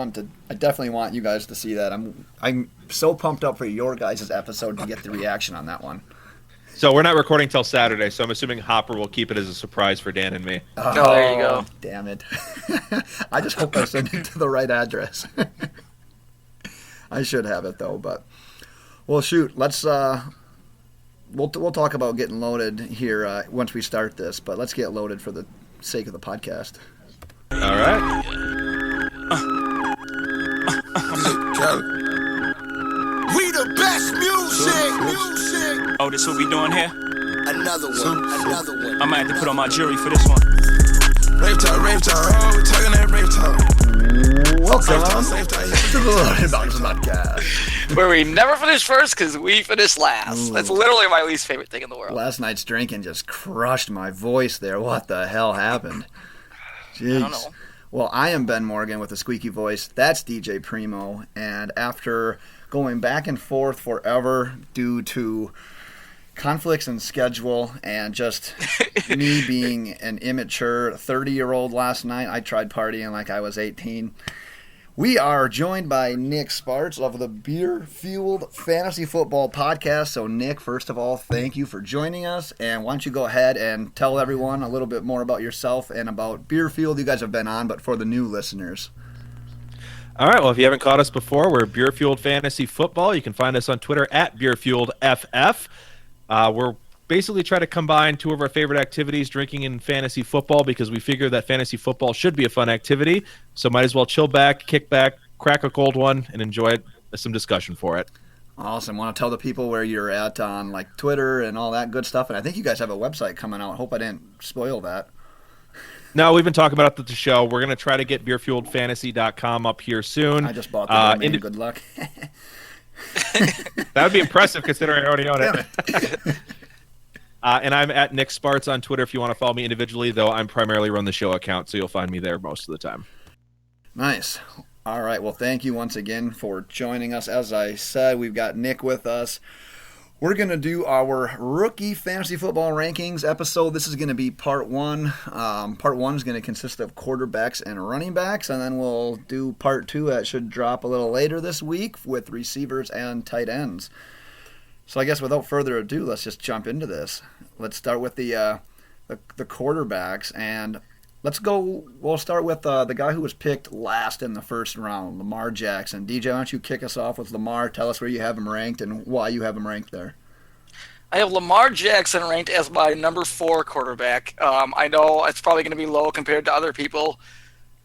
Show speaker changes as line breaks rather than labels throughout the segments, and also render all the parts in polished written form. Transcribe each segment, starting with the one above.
I definitely want you guys to see that. I'm so pumped up for your guys' episode to get the reaction on that one.
So we're not recording till Saturday, so I'm assuming Hopper will keep it as a surprise for Dan and me.
Oh, there you go.
Damn it. I just hope I send it to the right address. I should have it, though. But, well, shoot. Let's we'll talk about getting loaded here once we start this. But let's get loaded for the sake of the podcast.
All right.
We the best music.
Oh, this what we doing here?
Another one.
I might have to put on my jewelry for this one.
Rave talk, oh, talking that rave talk.
Welcome to the Loaded Box Podcast.
Where we never finish first because we finish last.
Ooh.
That's literally my least favorite thing in the world.
Last night's drinking just crushed my voice there. What the hell happened? Jeez.
I don't know.
Well, I am Ben Morgan with a squeaky voice. That's DJ Primo. And after going back and forth forever due to conflicts in schedule and just me being an immature 30-year-old last night, I tried partying like I was 18. We are joined by Nick Spartz of the Beer Fueled Fantasy Football Podcast. So, Nick, first of all, thank you for joining us. And why don't you go ahead and tell everyone a little bit more about yourself and about Beer Fueled. You guys have been on, but for the new listeners.
All right. Well, if you haven't caught us before, we're Beer Fueled Fantasy Football. You can find us on Twitter at BeerFueledFF. We're basically trying to combine two of our favorite activities, drinking and fantasy football, because we figure that fantasy football should be a fun activity. So might as well chill back, kick back, crack a cold one, and enjoy it. Some discussion for it.
Awesome. Want to tell the people where you're at on like Twitter and all that good stuff. And I think you guys have a website coming out. Hope I didn't spoil that.
No, we've been talking about it at the show. We're going to try to get beerfueledfantasy.com up here soon.
I just bought the domain. Good luck.
That would be impressive considering I already own it. And I'm at Nick Spartz on Twitter if you want to follow me individually, though I'm primarily run the show account, so you'll find me there most of the time.
Nice. All right. Well, thank you once again for joining us. As I said, we've got Nick with us. We're going to do our rookie fantasy football rankings episode. This is going to be part one. Part one is going to consist of quarterbacks and running backs, and then we'll do part two that should drop a little later this week with receivers and tight ends. So I guess without further ado, let's just jump into this. Let's start with the quarterbacks, and we'll start with the guy who was picked last in the first round, Lamar Jackson. DJ, why don't you kick us off with Lamar? Tell us where you have him ranked and why you have him ranked there.
I have Lamar Jackson ranked as my number 4 quarterback. I know it's probably going to be low compared to other people,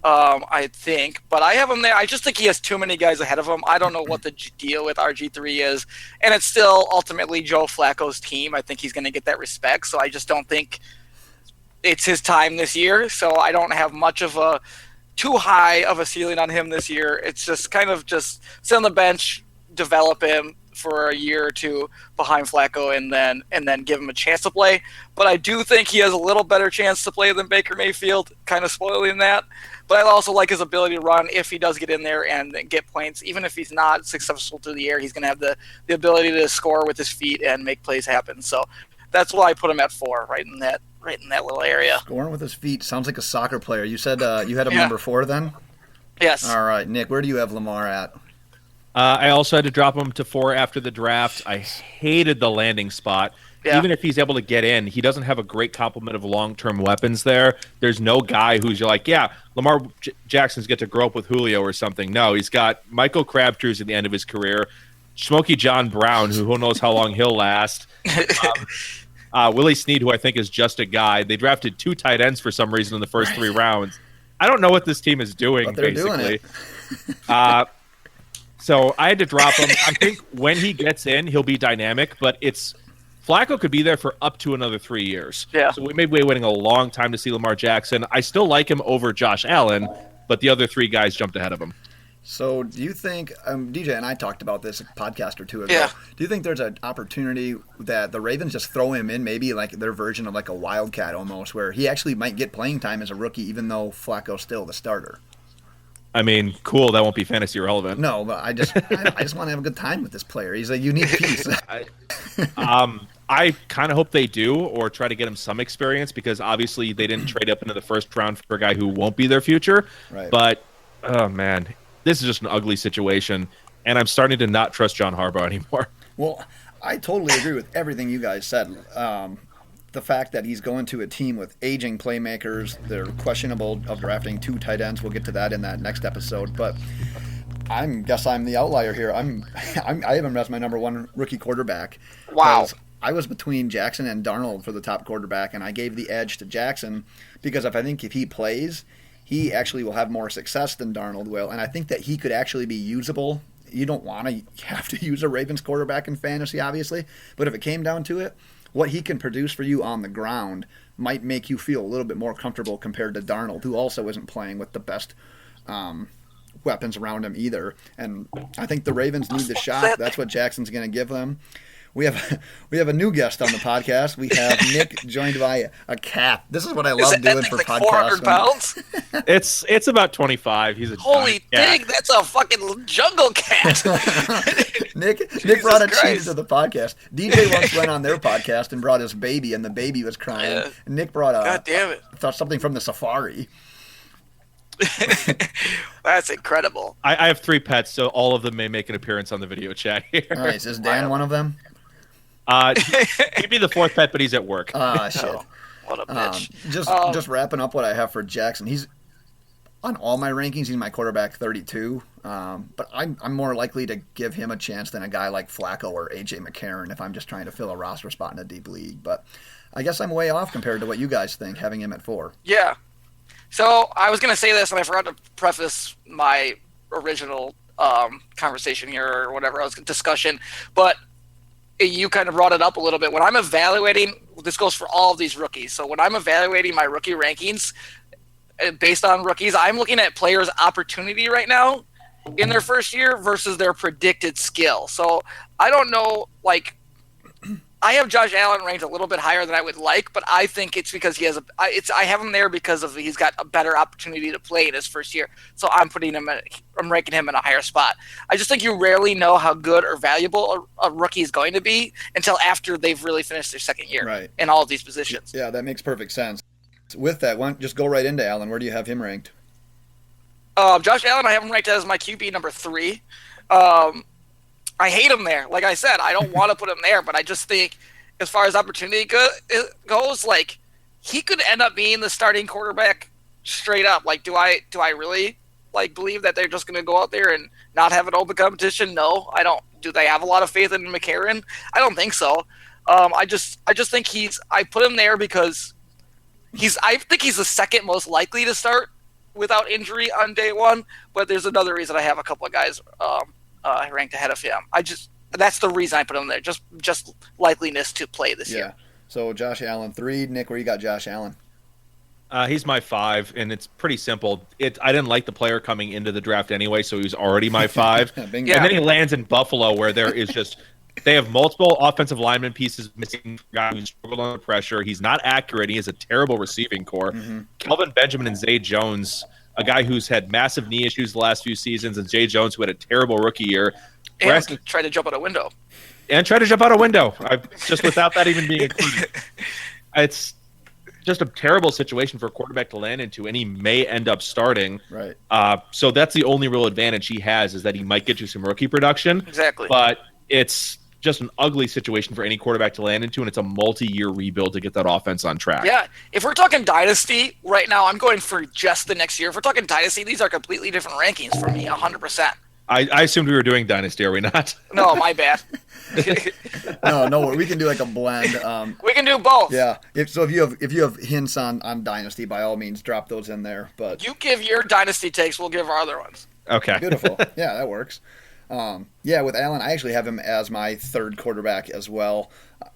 I think. But I have him there. I just think he has too many guys ahead of him. I don't know what the deal with RG3 is. And it's still ultimately Joe Flacco's team. I think he's going to get that respect. So I just don't think it's his time this year. So I don't have much of a too high of a ceiling on him this year. It's just kind of just sit on the bench, develop him for a year or two behind Flacco, and then give him a chance to play. But I do think he has a little better chance to play than Baker Mayfield, kind of spoiling that. But I also like his ability to run if he does get in there and get points. Even if he's not successful through the air, he's going to have the ability to score with his feet and make plays happen. So that's why I put him at 4, right in that little area.
Scoring with his feet sounds like a soccer player. You said you had him number 4 then?
Yes.
All right, Nick, where do you have Lamar at?
I also had to drop him to 4 after the draft. I hated the landing spot.
Yeah.
Even if he's able to get in, he doesn't have a great complement of long-term weapons there. There's no guy who's you're like, yeah, Lamar Jackson's get to grow up with Julio or something. No, he's got Michael Crabtree's at the end of his career, Smokey John Brown, who knows how long he'll last, Willie Snead, who I think is just a guy. They drafted 2 tight ends for some reason in the first 3 rounds. I don't know what this team is doing,
but they're
basically.
Doing it.
So I had to drop him. I think when he gets in, he'll be dynamic, but Flacco could be there for up to another 3 years.
Yeah.
So we may be waiting a long time to see Lamar Jackson. I still like him over Josh Allen, but the other 3 guys jumped ahead of him.
So do you think, DJ and I talked about this a podcast or 2 ago,
yeah.
Do you think there's an opportunity that the Ravens just throw him in, maybe like their version of like a wildcat almost, where he actually might get playing time as a rookie even though Flacco's still the starter?
I mean, cool, that won't be fantasy relevant.
No, but I just want to have a good time with this player. He's a unique piece.
I kind of hope they do, or try to get him some experience, because obviously they didn't trade up into the first round for a guy who won't be their future.
Right.
But, oh man, this is just an ugly situation, and I'm starting to not trust John Harbaugh anymore.
Well, I totally agree with everything you guys said. The fact that he's going to a team with aging playmakers, they're questionable of drafting 2 tight ends. We'll get to that in that next episode. But guess I'm the outlier here. I have him as my number 1 rookie quarterback.
Wow.
I was between Jackson and Darnold for the top quarterback, and I gave the edge to Jackson because I think if he plays, he actually will have more success than Darnold will, and I think that he could actually be usable. You don't want to have to use a Ravens quarterback in fantasy, obviously, but if it came down to it, what he can produce for you on the ground might make you feel a little bit more comfortable compared to Darnold, who also isn't playing with the best weapons around him either. And I think the Ravens need the shot. That's what Jackson's going to give them. We have a new guest on the podcast. We have Nick, joined by a cat. This is what I love doing for
like
podcasts.
400 pounds?
It's about 25. He's a
Holy
giant
dig, that's a fucking jungle cat.
Nick brought a cheese to the podcast. DJ once went on their podcast and brought his baby, and the baby was crying.
Yeah.
And Nick brought
God damn it.
something from the safari.
That's incredible.
I have 3 pets, so all of them may make an appearance on the video chat here.
All right, is Dan one of them?
He'd be the 4th pet, but he's at work.
Ah, shit.
Oh, what a bitch.
Just wrapping up what I have for Jackson. He's on all my rankings. He's my quarterback 32. But I'm more likely to give him a chance than a guy like Flacco or AJ McCarron if I'm just trying to fill a roster spot in a deep league. But I guess I'm way off compared to what you guys think, having him at 4.
Yeah. So I was going to say this, and I forgot to preface my original conversation here or whatever discussion, but you kind of brought it up a little bit. When I'm evaluating, this goes for all of these rookies. So when I'm evaluating my rookie rankings based on rookies, I'm looking at players' opportunity right now in their first year versus their predicted skill. So I don't know, like, I have Josh Allen ranked a little bit higher than I would like, but I think it's because he has I have him there because he's got a better opportunity to play in his first year. So I'm ranking him in a higher spot. I just think you rarely know how good or valuable a rookie is going to be until after they've really finished their second year in all of these positions.
Yeah, that makes perfect sense. With that, just go right into Allen. Where do you have him ranked?
Josh Allen, I have him ranked as my QB number 3. I hate him there. Like I said, I don't want to put him there, but I just think as far as opportunity goes, like, he could end up being the starting quarterback straight up. Like, do I really like believe that they're just going to go out there and not have an open competition? No, I don't. Do they have a lot of faith in McCarron? I don't think so. I just think I put him there because I think he's the second most likely to start without injury on day 1, but there's another reason I have a couple of guys ranked ahead of him. That's the reason I put him there. Just likeliness to play this year.
So Josh Allen 3. Nick, where you got Josh Allen?
He's my 5, and it's pretty simple. I didn't like the player coming into the draft anyway, so he was already my 5. And then he lands in Buffalo, where there is just they have multiple offensive lineman pieces missing. Guy who's struggled under pressure. He's not accurate. He has a terrible receiving core. Kelvin Benjamin and Zay Jones, a guy who's had massive knee issues the last few seasons, and Zay Jones, who had a terrible rookie year.
And tried to jump out a window. Just without that even being included.
It's just a terrible situation for a quarterback to land into, and he may end up starting.
Right.
So that's the only real advantage he has, is that he might get you some rookie production.
Exactly.
But it's just an ugly situation for any quarterback to land into, and it's a multi-year rebuild to get that offense on track.
Yeah. If we're talking dynasty right now, I'm going for just the next year. If we're talking dynasty, these are completely different rankings for me, 100%.
I assumed we were doing dynasty, are we not?
No, my bad.
No, we can do like a blend.
We can do both.
Yeah. If you have hints on dynasty, by all means, drop those in there. But
you give your dynasty takes, we'll give our other ones.
Okay.
Beautiful. Yeah, that works. With Allen, I actually have him as my 3rd quarterback as well.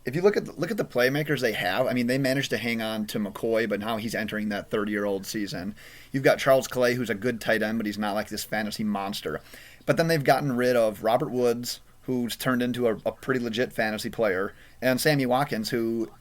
If you look at the playmakers they have, I mean, they managed to hang on to McCoy, but now he's entering that 30-year-old season. You've got Charles Clay, who's a good tight end, but he's not like this fantasy monster. But then they've gotten rid of Robert Woods, who's turned into a pretty legit fantasy player, and Sammy Watkins, who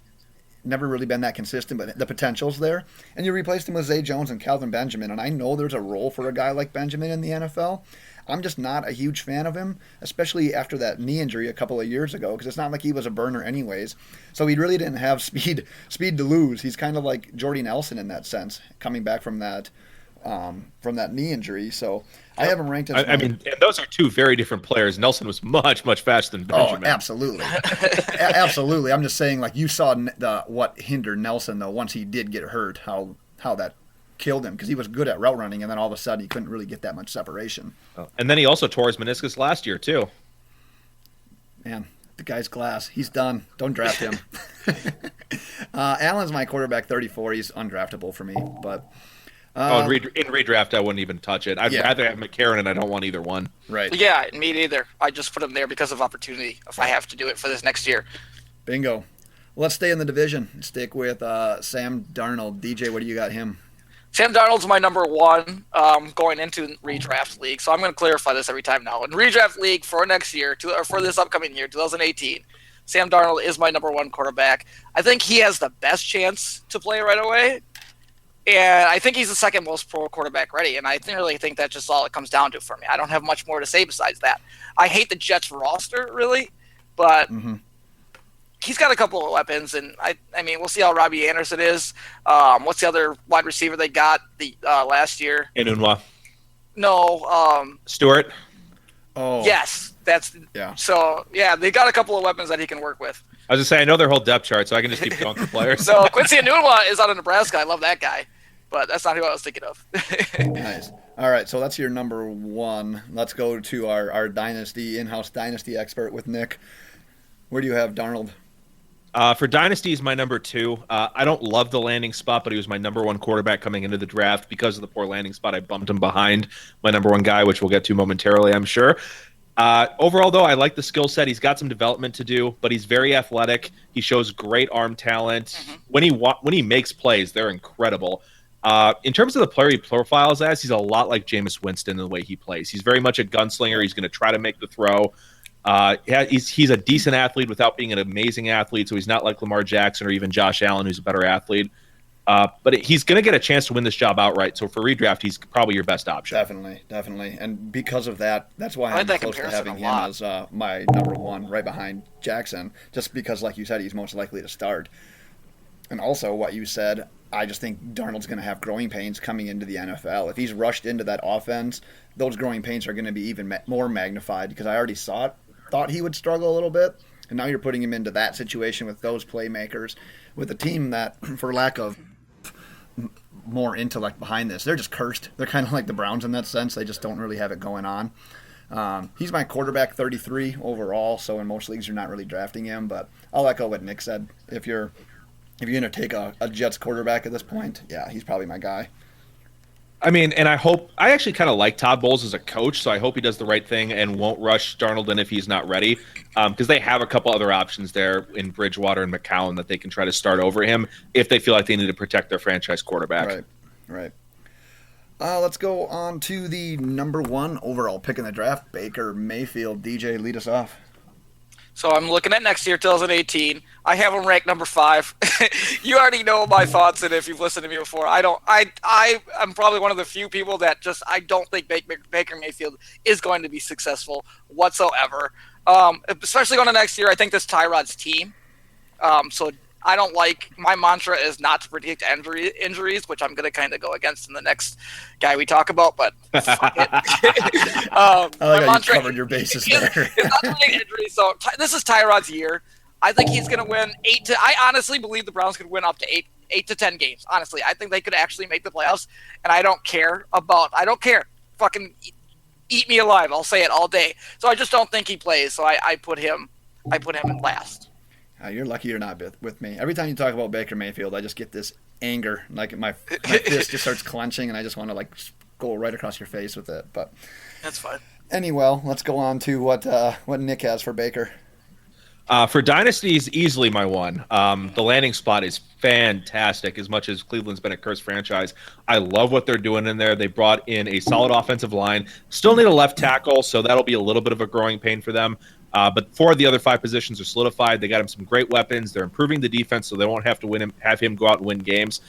never really been that consistent, but the potential's there. And you replaced him with Zay Jones and Kelvin Benjamin, and I know there's a role for a guy like Benjamin in the NFL. I'm just not a huge fan of him, especially after that knee injury a couple of years ago, because it's not like he was a burner anyways. So he really didn't have speed to lose. He's kind of like Jordy Nelson in that sense, coming back from that knee injury. So I have him ranked as
I mean, and those are two very different players. Nelson was much, much faster than Benjamin.
Oh, absolutely. Absolutely. I'm just saying, like, you saw what hindered Nelson, though, once he did get hurt, how that killed him, because he was good at route running, and then all of a sudden he couldn't really get that much separation.
Oh. And then he also tore his meniscus last year, too.
Man, the guy's glass. He's done. Don't draft him. Allen's my quarterback, 34. He's undraftable for me, but...
in redraft, I wouldn't even touch it. I'd rather have McCarron, and I don't want either one.
Right.
Yeah, me neither. I just put him there because of opportunity if I have to do it for this next year.
Bingo. Let's stay in the division. Stick with Sam Darnold. DJ, what do you got him?
Sam Darnold's my number one going into redraft league, so I'm going to clarify this every time now. In redraft league for next year, or for this upcoming year, 2018, Sam Darnold is my number one quarterback. I think he has the best chance to play right away. And I think he's the second most pro quarterback ready, and I really think that's just all it comes down to for me. I don't have much more to say besides that. I hate the Jets roster, really, but he's got a couple of weapons, and I mean, we'll see how Robbie Anderson is. What's the other wide receiver they got last year?
Enunwa.
No.
Stewart.
Oh.
Yes, So, yeah, they got a couple of weapons that he can work with.
I was just saying, I know their whole depth chart, so I can just keep going through players.
So Quincy Enunwa is out of Nebraska. I love that guy, but that's not who I was thinking of.
Nice. All right, so that's your number one. Let's go to our dynasty, in-house dynasty expert with Nick. Where do you have Darnold?
For Dynasty, he's my number two. I don't love the landing spot, but he was my number one quarterback coming into the draft. Because of the poor landing spot, I bumped him behind my number one guy, which we'll get to momentarily, I'm sure. Overall, though, I like the skill set. He's got some development to do, but he's very athletic. He shows great arm talent. Mm-hmm. When he makes plays, they're incredible. In terms of the player he profiles as, he's a lot like Jameis Winston in the way he plays. He's very much a gunslinger. He's going to try to make the throw. He's a decent athlete without being an amazing athlete, so he's not like Lamar Jackson or even Josh Allen, who's a better athlete. But he's going to get a chance to win this job outright. So for redraft, he's probably your best option.
Definitely. And because of that, that's why I'm close to having him as my number one, right behind Jackson, just because, like you said, he's most likely to start. And also what you said, I just think Darnold's going to have growing pains coming into the NFL. If he's rushed into that offense, those growing pains are going to be even more magnified, because I already thought he would struggle a little bit. And now you're putting him into that situation with those playmakers, with a team that, for lack of more intellect behind this, they're just cursed. They're kind of like the Browns in that sense. They just don't really have it going on. He's my quarterback, 33 overall, so in most leagues you're not really drafting him, but I'll echo what Nick said. If you're going to take a Jets quarterback at this point, yeah, he's probably my guy.
I mean, and I actually kind of like Todd Bowles as a coach, so I hope he does the right thing and won't rush Darnold in if he's not ready, because they have a couple other options there in Bridgewater and McCown that they can try to start over him if they feel like they need to protect their franchise quarterback.
Right. Let's go on to the number one overall pick in the draft, Baker Mayfield. DJ, lead us off.
So I'm looking at next year, 2018. I have him ranked number 5. You already know my thoughts, and if you've listened to me before, I'm probably one of the few people that I don't think Baker Mayfield is going to be successful whatsoever. Especially going to next year, I think this Tyrod's team. So I don't like, my mantra is not to predict injuries, which I'm going to kind of go against in the next guy we talk about, but fuck it.
I like how you covered your bases there.
It's not to predict injuries, so this is Tyrod's year. I think he's going to win I honestly believe the Browns could win up to 8 to 10 games. Honestly, I think they could actually make the playoffs, and I don't care. Fucking eat me alive. I'll say it all day. So I just don't think he plays, so I put him in last.
You're lucky you're not with me. Every time you talk about Baker Mayfield, I just get this anger. Like my fist just starts clenching, and I just want to go right across your face with it. But
that's fine.
Anyway, let's go on to what Nick has for Baker.
For Dynasties, easily my one. The landing spot is fantastic. As much as Cleveland's been a cursed franchise, I love what they're doing in there. They brought in a solid offensive line. Still need a left tackle, so that'll be a little bit of a growing pain for them. But 4 of the other 5 positions are solidified. They got him some great weapons. They're improving the defense, so they won't have to have him go out and win games.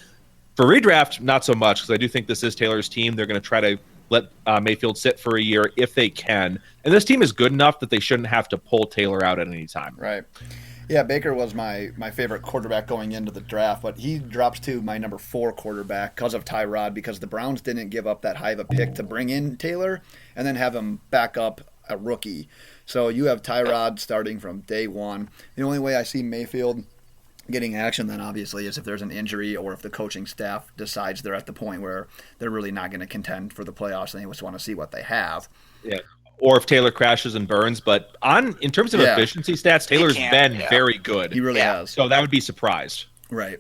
For redraft, not so much, because I do think this is Taylor's team. They're going to try to let Mayfield sit for a year if they can. And this team is good enough that they shouldn't have to pull Taylor out at any time.
Right. Yeah, Baker was my favorite quarterback going into the draft, but he drops to my number 4 quarterback because of Tyrod, because the Browns didn't give up that high of a pick to bring in Taylor and then have him back up a rookie. So you have Tyrod starting from day one. The only way I see Mayfield getting action then obviously is if there's an injury or if the coaching staff decides they're at the point where they're really not going to contend for the playoffs and they just want to see what they have.
Yeah. Or if Taylor crashes and burns, but in terms of efficiency stats, Taylor's been very good.
He really has.
So that would be surprised.
Right.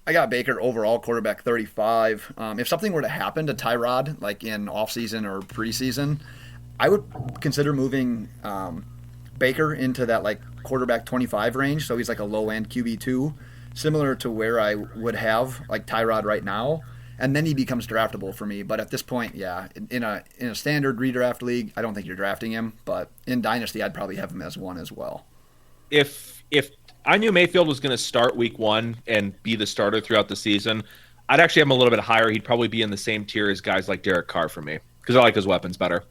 I got Baker overall quarterback 35. If something were to happen to Tyrod, like in offseason or preseason, I would consider moving Baker into that like quarterback 25 range. So he's like a low end QB2, similar to where I would have like Tyrod right now. And then he becomes draftable for me. But at this point, in a standard redraft league, I don't think you're drafting him. But in Dynasty, I'd probably have him as one as well.
If I knew Mayfield was going to start week 1 and be the starter throughout the season, I'd actually have him a little bit higher. He'd probably be in the same tier as guys like Derek Carr for me because I like his weapons better.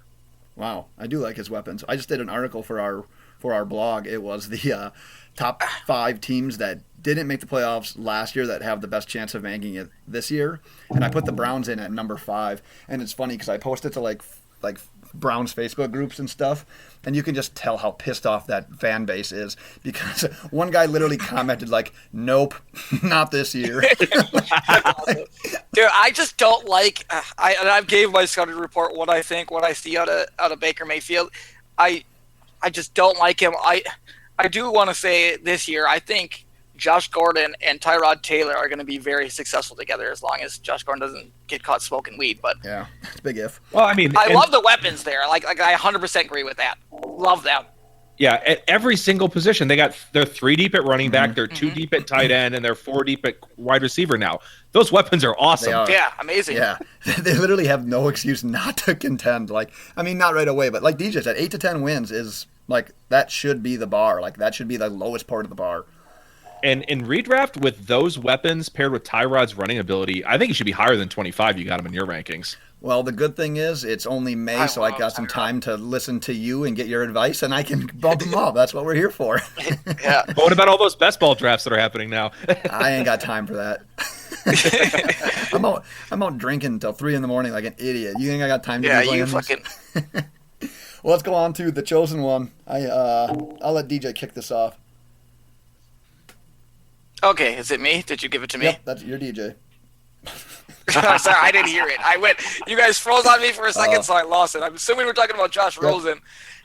Wow, I do like his weapons. I just did an article for our blog. It was the top 5 teams that didn't make the playoffs last year that have the best chance of making it this year, and I put the Browns in at number 5. And it's funny because I posted to like Browns Facebook groups and stuff, and you can just tell how pissed off that fan base is because one guy literally commented like, "Nope, not this year."
Dude, I just don't like. I gave my scouting report what I think, what I see out of Baker Mayfield. I just don't like him. I do want to say this year, I think Josh Gordon and Tyrod Taylor are going to be very successful together as long as Josh Gordon doesn't get caught smoking weed. But
yeah, it's a big if.
Well, I mean,
I love the weapons there. Like I 100% agree with that. Love them.
Yeah, at every single position, they're 3 deep at running back, they're 2 deep at tight end, and they're 4 deep at wide receiver now. Those weapons are awesome.
They are.
Yeah, amazing.
Yeah, they literally have no excuse not to contend. Like, I mean, not right away, but like DJ said, 8 to 10 wins is like that should be the bar. Like that should be the lowest part of the bar.
And in redraft, with those weapons paired with Tyrod's running ability, I think he should be higher than 25. You got him in your rankings.
Well, the good thing is it's only May, so I got some time to listen to you and get your advice, and I can bump him up. That's what we're here for.
Yeah.
But what about all those best ball drafts that are happening now?
I ain't got time for that. I'm out drinking until 3 a.m. like an idiot. You think I got time to be playing
you
this?
fucking.
Well, let's go on to the chosen one. I'll let DJ kick this off.
Okay, is it me? Did you give it to me?
Yep, that's your DJ.
Sorry, I didn't hear it. You guys froze on me for a second, so I lost it. I'm assuming we're talking about Josh Rosen,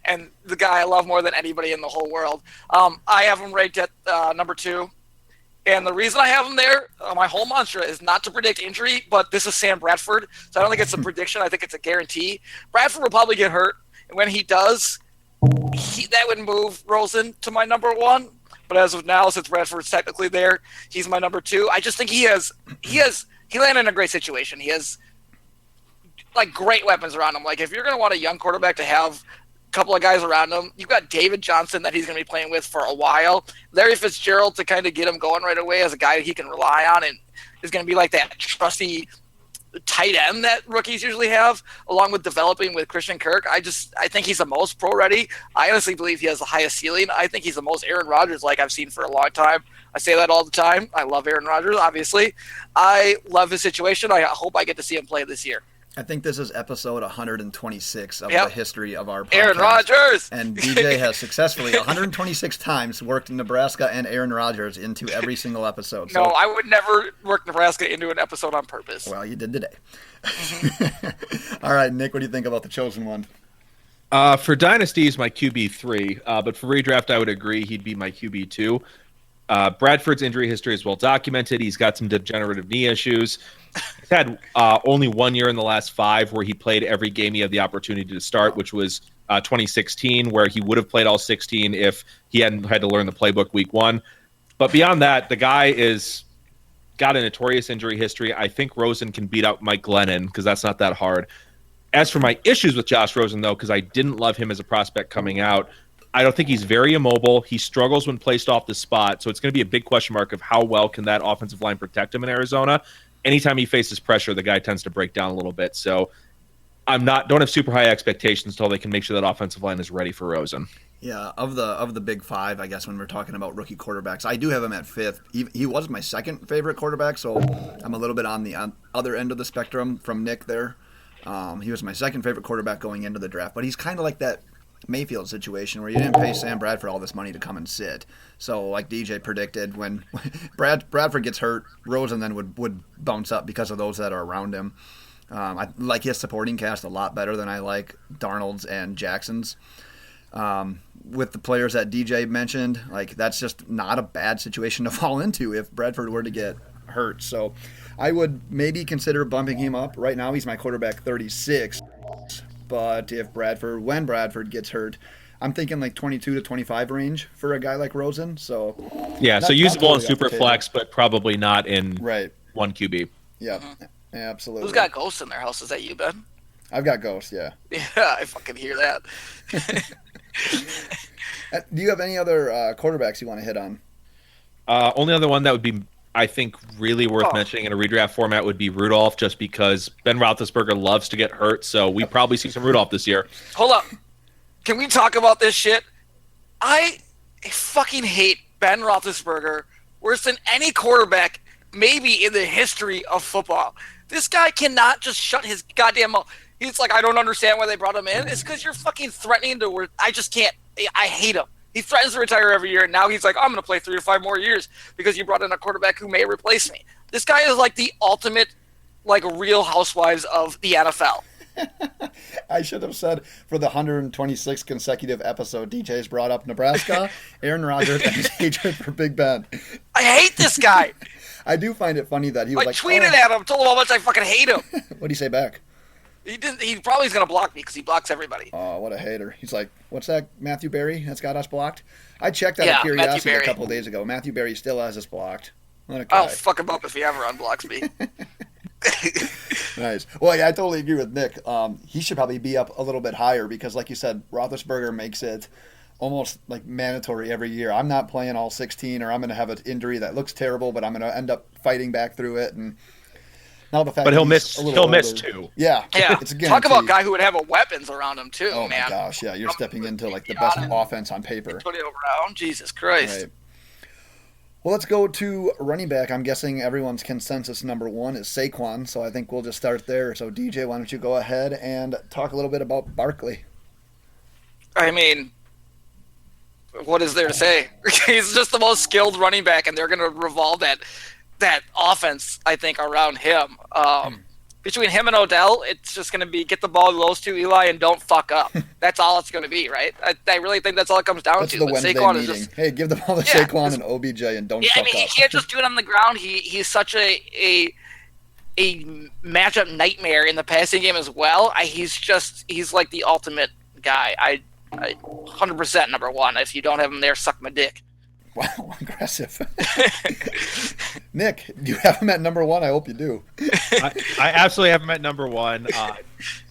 and the guy I love more than anybody in the whole world. I have him ranked at number 2. And the reason I have him there, my whole mantra is not to predict injury, but this is Sam Bradford, so I don't think it's a prediction. I think it's a guarantee. Bradford will probably get hurt, and when he does, that would move Rosen to my number 1. But as of now, since Bradford's technically there, he's my number 2. I just think he landed in a great situation. He has like great weapons around him. Like if you're going to want a young quarterback to have a couple of guys around him, you've got David Johnson that he's going to be playing with for a while. Larry Fitzgerald to kind of get him going right away as a guy he can rely on and is going to be like that trusty tight end that rookies usually have, along with developing with Christian Kirk. I think he's the most pro ready. I honestly believe he has the highest ceiling. I think he's the most Aaron Rodgers like I've seen for a long time. I say that all the time. I love Aaron Rodgers, obviously. I love his situation. I hope I get to see him play this year.
I think this is episode 126 of the history of our podcast.
Aaron Rodgers!
And DJ has successfully 126 times worked Nebraska and Aaron Rodgers into every single episode. So,
no, I would never work Nebraska into an episode on purpose.
Well, you did today. All right, Nick, what do you think about the chosen one?
For Dynasty, he's my QB3, but for redraft, I would agree he'd be my QB2. Bradford's injury history is well documented. He's got some degenerative knee issues. He's had only 1 year in the last 5 where he played every game he had the opportunity to start, which was 2016, where he would have played all 16 if he hadn't had to learn the playbook week 1. But beyond that, the guy is got a notorious injury history. I think Rosen can beat out Mike Glennon because that's not that hard. As for my issues with Josh Rosen, though, because I didn't love him as a prospect coming out, I don't think he's very immobile. He struggles when placed off the spot, so it's going to be a big question mark of how well can that offensive line protect him in Arizona. Anytime he faces pressure, the guy tends to break down a little bit. So don't have super high expectations until they can make sure that offensive line is ready for Rosen.
Yeah, of the big five, I guess when we're talking about rookie quarterbacks, I do have him at fifth. He was my second favorite quarterback, so I'm a little bit on the other end of the spectrum from Nick there. He was my second favorite quarterback going into the draft, but he's kind of like that Mayfield situation where you didn't pay Sam Bradford all this money to come and sit. So like DJ predicted, when Bradford gets hurt, Rosen then would bounce up because of those that are around him. I like his supporting cast a lot better than I like Darnold's and Jackson's. With the players that DJ mentioned, like that's just not a bad situation to fall into if Bradford were to get hurt. So I would maybe consider bumping him up. Right now he's my quarterback 36, but when Bradford gets hurt, I'm thinking like 22 to 25 range for a guy like Rosen. So
yeah, so usable in super flex, but probably not in one QB.
Yeah, absolutely.
Who's got ghosts in their house? Is that you, Ben?
I've got ghosts, yeah.
Yeah, I fucking hear that.
Do you have any other quarterbacks you want to hit on?
Only other one that would be, I think, really worth mentioning in a redraft format would be Rudolph, just because Ben Roethlisberger loves to get hurt, so we probably see some Rudolph this year.
Hold up. Can we talk about this shit? I fucking hate Ben Roethlisberger worse than any quarterback maybe in the history of football. This guy cannot just shut his goddamn mouth. He's like, I don't understand why they brought him in. It's because you're fucking threatening to – I just can't – I hate him. He threatens to retire every year, and now he's like, I'm going to play 3 to 5 more years because you brought in a quarterback who may replace me. This guy is like the ultimate, like, Real Housewives of the NFL.
I should have said for the 126th consecutive episode, DJ's brought up Nebraska, Aaron Rodgers, and his hatred for Big Ben.
I hate this guy.
I do find it funny that he was
I tweeted at him, told him how much I fucking hate him.
What'd he say back?
He didn't. He probably is going to block me because he blocks everybody.
Oh, what a hater. He's like, what's that, Matthew Berry? That's got us blocked? I checked out of curiosity a couple of days ago. Matthew Berry still has us blocked.
I'll fuck him up if he ever unblocks me.
Nice. Well, yeah, I totally agree with Nick. He should probably be up a little bit higher because, like you said, Roethlisberger makes it almost like mandatory every year. I'm not playing all 16, or I'm going to have an injury that looks terrible, but I'm going to end up fighting back through it. And now the fact,
but he'll miss 2.
Yeah.
It's a talk about a guy who would have weapons around him too.
Oh
man.
My gosh, yeah, you're stepping into like the best offense on paper.
Put it around, Jesus Christ.
Right. Well, let's go to running back. I'm guessing everyone's consensus number 1 is Saquon, so I think we'll just start there. So, DJ, why don't you go ahead and talk a little bit about Barkley?
I mean, what is there to say? He's just the most skilled running back, and they're going to revolve that offense, I think, around him. Between him and Odell, it's just going to be get the ball to those two, Eli, and don't fuck up. That's all it's going to be, right? I really think that's all it comes down to.
The Wednesday
Saquon
meeting.
Is just,
hey, give the ball to Saquon and OBJ and don't fuck up.
He can't just do it on the ground. He's such a matchup nightmare in the passing game as well. He's like the ultimate guy. I 100% number 1. If you don't have him there, suck my dick.
Wow, aggressive. Nick, do you have him at number 1? I hope you do.
I absolutely have him at number 1.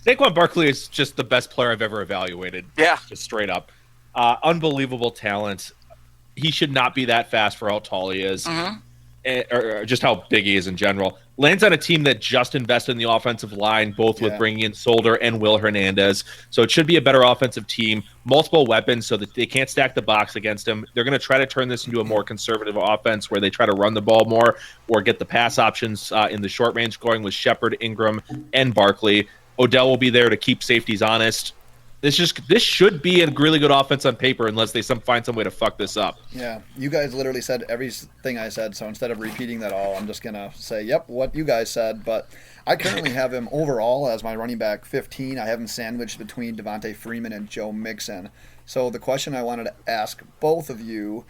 Saquon Barkley is just the best player I've ever evaluated.
Yeah.
Just straight up. Unbelievable talent. He should not be that fast for how tall he is.
Mm-hmm.
Or just how big he is in general. Lands on a team that just invested in the offensive line, both with bringing in Solder and Will Hernandez. So it should be a better offensive team. Multiple weapons so that they can't stack the box against him. They're going to try to turn this into a more conservative offense where they try to run the ball more or get the pass options in the short range going with Shepard, Ingram, and Barkley. Odell will be there to keep safeties honest. This should be a really good offense on paper unless they find some way to fuck this up.
Yeah, you guys literally said everything I said, so instead of repeating that all, I'm just going to say, yep, what you guys said. But I currently have him overall as my running back 15. I have him sandwiched between Devontae Freeman and Joe Mixon. So the question I wanted to ask both of you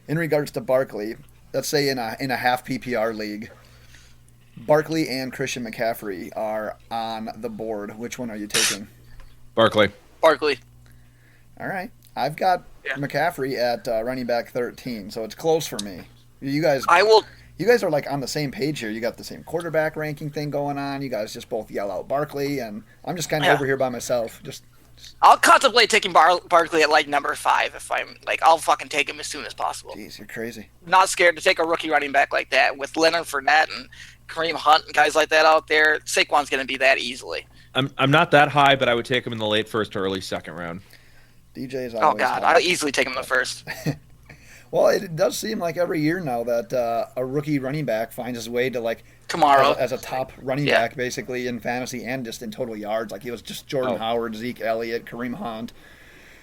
in regards to Barkley, let's say in a half PPR league, Barkley and Christian McCaffrey are on the board. Which one are you taking?
Barkley.
All right. I've got McCaffrey at running back 13, so it's close for me. You guys are like on the same page here. You got the same quarterback ranking thing going on. You guys just both yell out Barkley, and I'm just kind of over here by myself.
I'll contemplate taking Barkley at like number 5 if I'm like, I'll fucking take him as soon as possible.
Jeez, you're crazy.
Not scared to take a rookie running back like that with Leonard Fournette and Kareem Hunt and guys like that out there. Saquon's going to be that easily.
I'm not that high, but I would take him in the late first or early second round.
DJ is
Oh
always
God,
high.
I'll easily take him in the first.
Well, it does seem like every year now that a rookie running back finds his way to like
Tomorrow.
as a top running
Yeah.
back, basically in fantasy and just in total yards. Like he was just Jordan
Oh.
Howard, Zeke Elliott, Kareem Hunt,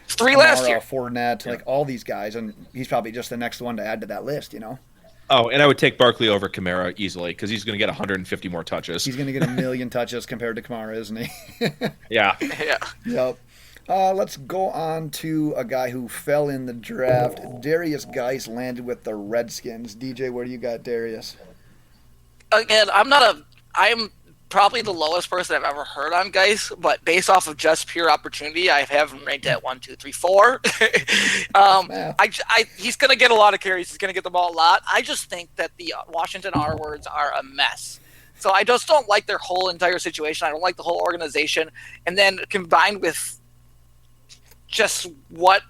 3 last
Kamara,
year.
Fournette, like all these guys, and he's probably just the next one to add to that list. You know,
Oh, and I would take Barkley over Kamara easily because he's going to get 150 more touches.
he's going to get a million touches compared to Kamara, isn't he?
Yeah.
Yeah.
Yep. Let's go on to a guy who fell in the draft. Darius Geis landed with the Redskins. DJ, where do you got Darius?
Again, I'm probably the lowest person I've ever heard on guys, but based off of just pure opportunity, I have him ranked at 1, 2, 3, 4. He's going to get a lot of carries. He's going to get the ball a lot. I just think that the Washington R-words are a mess. So I just don't like their whole entire situation. I don't like the whole organization. And then combined with just what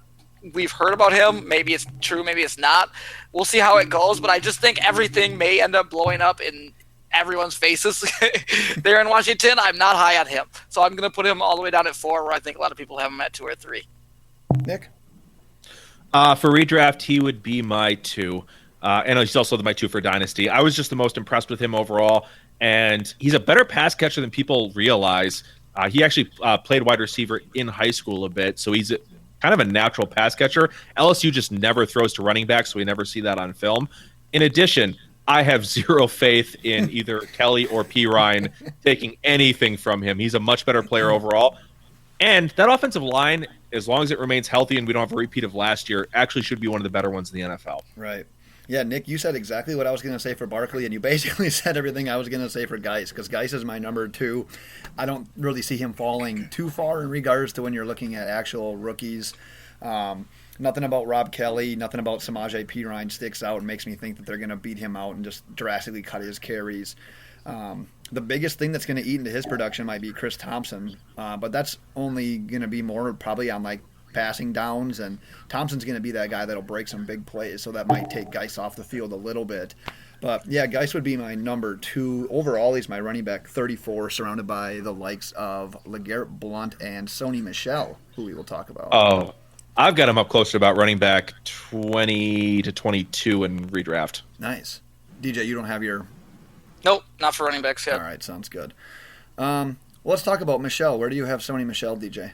we've heard about him, maybe it's true, maybe it's not. We'll see how it goes, but I just think everything may end up blowing up in everyone's faces there in Washington. I'm not high on him, so I'm going to put him all the way down at 4, where I think a lot of people have him at 2 or 3.
Nick?
For redraft, he would be my 2. And he's also my 2 for Dynasty. I was just the most impressed with him overall, and he's a better pass catcher than people realize. He actually played wide receiver in high school a bit, so he's kind of a natural pass catcher. LSU just never throws to running back, so we never see that on film. In addition, I have zero faith in either Kelly or P. Ryan taking anything from him. He's a much better player overall. And that offensive line, as long as it remains healthy and we don't have a repeat of last year, actually should be one of the better ones in the NFL.
Right. Yeah, Nick, you said exactly what I was going to say for Barkley, and you basically said everything I was going to say for Geis, because Geis is my number 2. I don't really see him falling too far in regards to when you're looking at actual rookies. Nothing about Rob Kelly, nothing about Samaje Perine sticks out and makes me think that they're going to beat him out and just drastically cut his carries. The biggest thing that's going to eat into his production might be Chris Thompson, but that's only going to be more probably on like passing downs, and Thompson's going to be that guy that'll break some big plays, so that might take Geis off the field a little bit. But yeah, Geis would be my number 2. Overall, he's my running back 34, surrounded by the likes of LeGarrette Blount and Sony Michel, who we will talk about.
Oh, I've got him up close to about running back 20 to 22 in redraft.
Nice. DJ, you don't have your...
Nope, not for running backs yet.
All right, sounds good. Let's talk about Michel. Where do you have Sony Michel, DJ?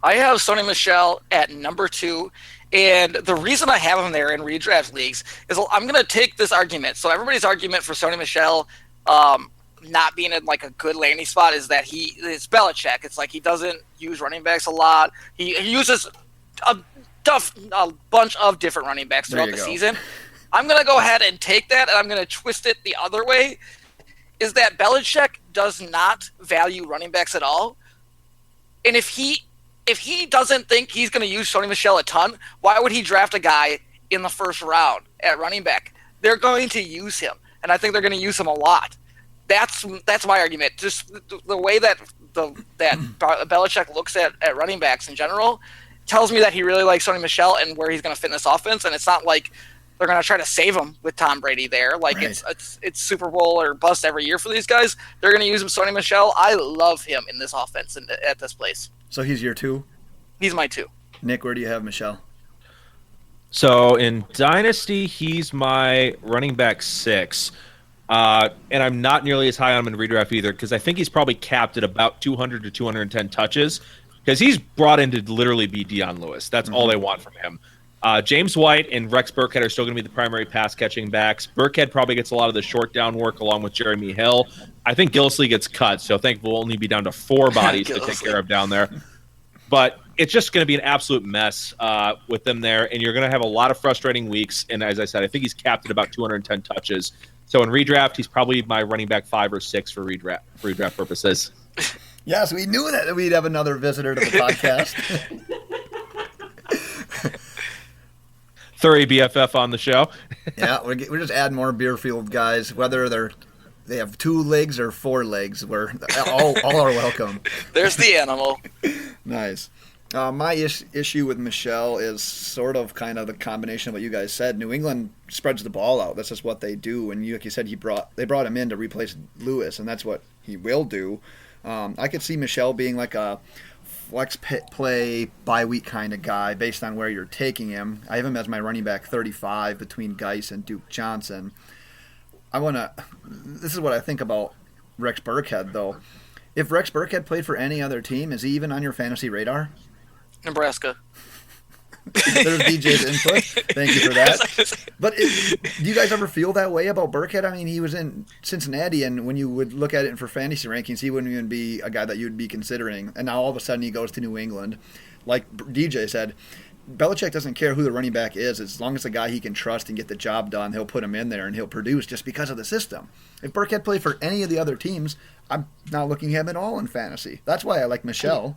I have Sony Michel at number 2, and the reason I have him there in redraft leagues is I'm going to take this argument. So everybody's argument for Sony Michel not being in like a good landing spot is that it's Belichick. It's like he doesn't use running backs a lot. He uses a bunch of different running backs throughout the season. I'm going to go ahead and take that, and I'm going to twist it the other way, is that Belichick does not value running backs at all. And if he doesn't think he's going to use Sony Michel a ton, why would he draft a guy in the first round at running back? They're going to use him, and I think they're going to use him a lot. That's my argument. Just the way that Belichick looks at running backs in general tells me that he really likes Sony Michel and where he's going to fit in this offense. And it's not like they're going to try to save him with Tom Brady there. Like
right.
it's Super Bowl or bust every year for these guys. They're going to use him. Sony Michel, I love him in this offense and at this place.
So he's your 2?
He's my 2.
Nick, where do you have Michel?
So in Dynasty, he's my running back 6. And I'm not nearly as high on him in redraft either, because I think he's probably capped at about 200 to 210 touches, because he's brought in to literally be Deion Lewis. That's all they want from him. James White and Rex Burkhead are still going to be the primary pass-catching backs. Burkhead probably gets a lot of the short down work along with Jeremy Hill. I think Gillisley gets cut, so I think we'll only be down to 4 bodies to take care of down there. But it's just going to be an absolute mess with them there, and you're going to have a lot of frustrating weeks. And as I said, I think he's capped at about 210 touches. So in redraft, he's probably my running back 5 or 6 for redraft purposes.
Yes, we knew that we'd have another visitor to the podcast.
Thurry BFF on the show.
Yeah, we're just adding more Beerfield guys, whether they have 2 legs or 4 legs. We're all are welcome.
There's the animal.
Nice. My issue with Michel is sort of kind of the combination of what you guys said. New England spreads the ball out. That's just what they do. And like you said, they brought him in to replace Lewis, and that's what he will do. I could see Michel being like a flex play bye week kind of guy based on where you're taking him. I have him as my running back 35 between Geis and Duke Johnson. This is what I think about Rex Burkhead, though. If Rex Burkhead played for any other team, is he even on your fantasy radar?
Nebraska.
There's DJ's input. Thank you for that. But do you guys ever feel that way about Burkhead? I mean, he was in Cincinnati, and when you would look at it for fantasy rankings, he wouldn't even be a guy that you'd be considering. And now all of a sudden he goes to New England. Like DJ said, Belichick doesn't care who the running back is. As long as the guy he can trust and get the job done, he'll put him in there and he'll produce just because of the system. If Burkhead played for any of the other teams, I'm not looking at him at all in fantasy. That's why I like Michel.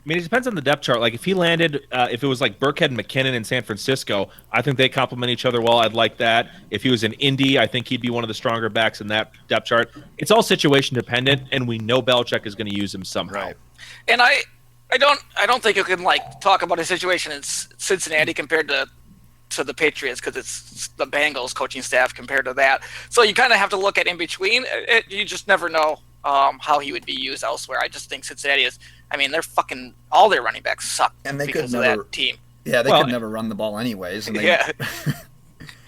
I mean, it depends on the depth chart. Like, if he landed, if it was like Burkhead and McKinnon in San Francisco, I think they complement each other well. I'd like that. If he was in Indy, I think he'd be one of the stronger backs in that depth chart. It's all situation dependent, and we know Belichick is going to use him somehow.
Right.
And I don't think you can like talk about a situation in Cincinnati compared to the Patriots because it's the Bengals coaching staff compared to that. So you kind of have to look at in between. You just never know how he would be used elsewhere. I just think Cincinnati is. I mean, they're fucking all their running backs suck
and they
because
could
of
never,
that team.
Yeah, they could never run the ball anyways. And
yeah.